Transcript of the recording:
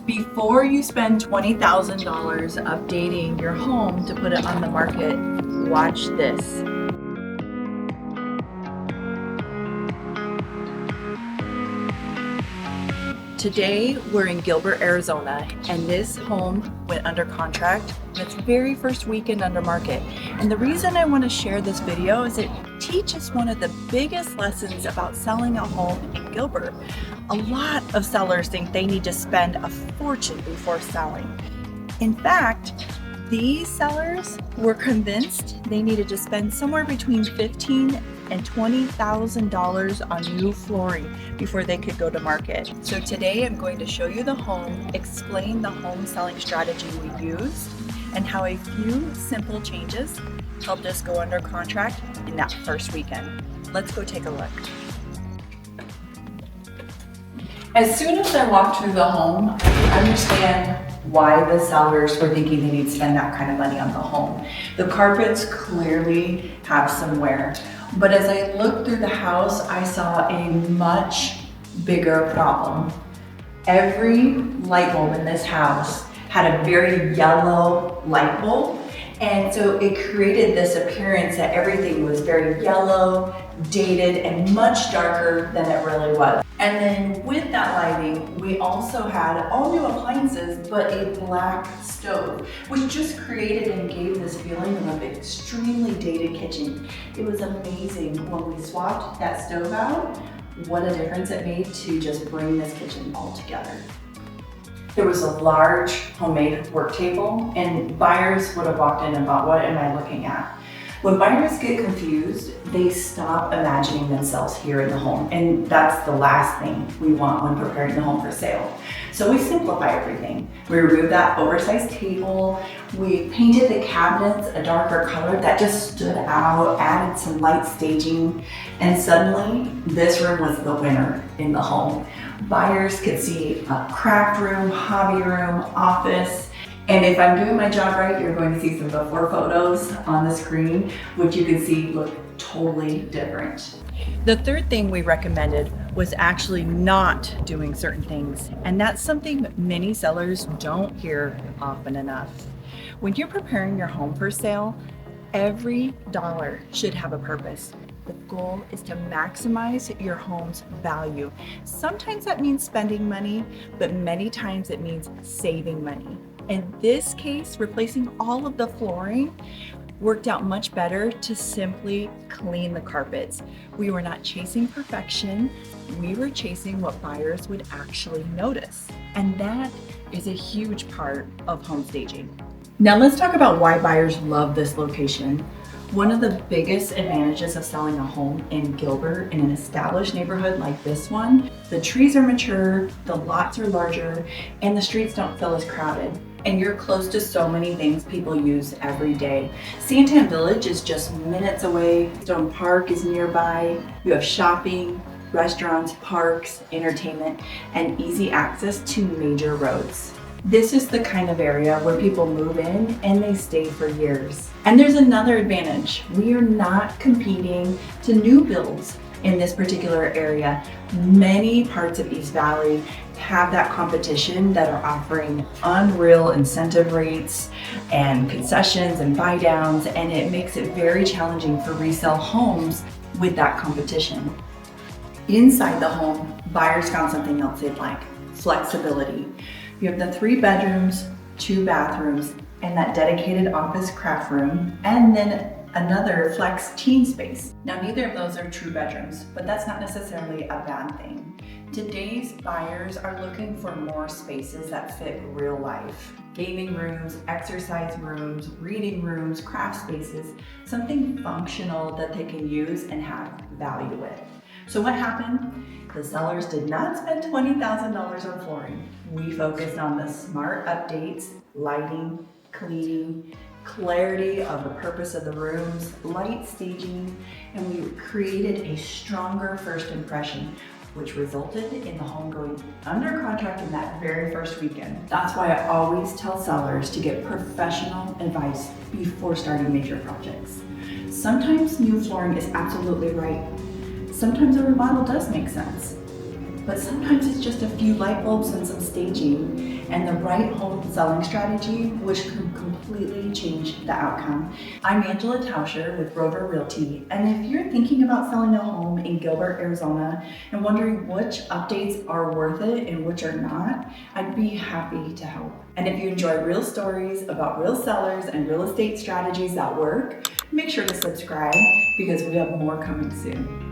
Before you spend $20,000 updating your home to put it on the market, watch this. Today, we're in Gilbert, Arizona, and this home went under contract in its very first weekend under market. And the reason I want to share this video is it teaches one of the biggest lessons about selling a home in Gilbert. A lot of sellers think they need to spend a fortune before selling. In fact, these sellers were convinced they needed to spend somewhere between $15,000 and $20,000 on new flooring before they could go to market. So today I'm going to show you the home, explain the home selling strategy we used, and how a few simple changes helped us go under contract in that first weekend. Let's go take a look. As soon as I walked through the home, I could understand why the sellers were thinking they need to spend that kind of money on the home. The carpets clearly have some wear, but as I looked through the house, I saw a much bigger problem. Every light bulb in this house had a very yellow light bulb, and so it created this appearance that everything was very yellow, dated, and much darker than it really was. And then with that lighting, we also had all new appliances, but a black stove, which just created and gave this feeling of an extremely dated kitchen. It was amazing when we swapped that stove out, what a difference it made to just bring this kitchen all together. There was a large homemade work table, and buyers would have walked in and thought, what am I looking at? When buyers get confused, they stop imagining themselves here in the home, and that's the last thing we want when preparing the home for sale. So we simplify everything. We removed that oversized table, we painted the cabinets a darker color that just stood out, added some light staging, and suddenly this room was the winner in the home. Buyers could see a craft room, hobby room, office. And if I'm doing my job right, you're going to see some before photos on the screen, which you can see look totally different. The third thing we recommended was actually not doing certain things. And that's something many sellers don't hear often enough. When you're preparing your home for sale, every dollar should have a purpose. The goal is to maximize your home's value. Sometimes that means spending money, but many times it means saving money. In this case, replacing all of the flooring worked out much better to simply clean the carpets. We were not chasing perfection, we were chasing what buyers would actually notice. And that is a huge part of home staging. Now let's talk about why buyers love this location. One of the biggest advantages of selling a home in Gilbert in an established neighborhood like this one, the trees are mature, the lots are larger, and the streets don't feel as crowded. And you're close to so many things people use every day. Santan Village is just minutes away. Stone Park is nearby. You have shopping, restaurants, parks, entertainment, and easy access to major roads. This is the kind of area where people move in and they stay for years. And there's another advantage. We are not competing to new builds in this particular area. Many parts of East Valley have that competition that are offering unreal incentive rates and concessions and buy downs, and it makes it very challenging for resale homes with that competition. Inside the home, buyers found something else they'd like: flexibility. You have the 3 bedrooms, 2 bathrooms, and that dedicated office craft room, and then another flex teen space. Now, neither of those are true bedrooms, but that's not necessarily a bad thing. Today's buyers are looking for more spaces that fit real life. Gaming rooms, exercise rooms, reading rooms, craft spaces, something functional that they can use and have value with. So what happened? The sellers did not spend $20,000 on flooring. We focused on the smart updates, lighting, cleaning, clarity of the purpose of the rooms, light staging, and we created a stronger first impression, which resulted in the home going under contract in that very first weekend. That's why I always tell sellers to get professional advice before starting major projects. Sometimes new flooring is absolutely right. Sometimes a remodel does make sense, but sometimes it's just a few light bulbs and some staging, and the right home selling strategy, which can completely change the outcome. I'm Angela Tauscher with Rover Realty, and if you're thinking about selling a home in Gilbert, Arizona, and wondering which updates are worth it and which are not, I'd be happy to help. And if you enjoy real stories about real sellers and real estate strategies that work, make sure to subscribe because we have more coming soon.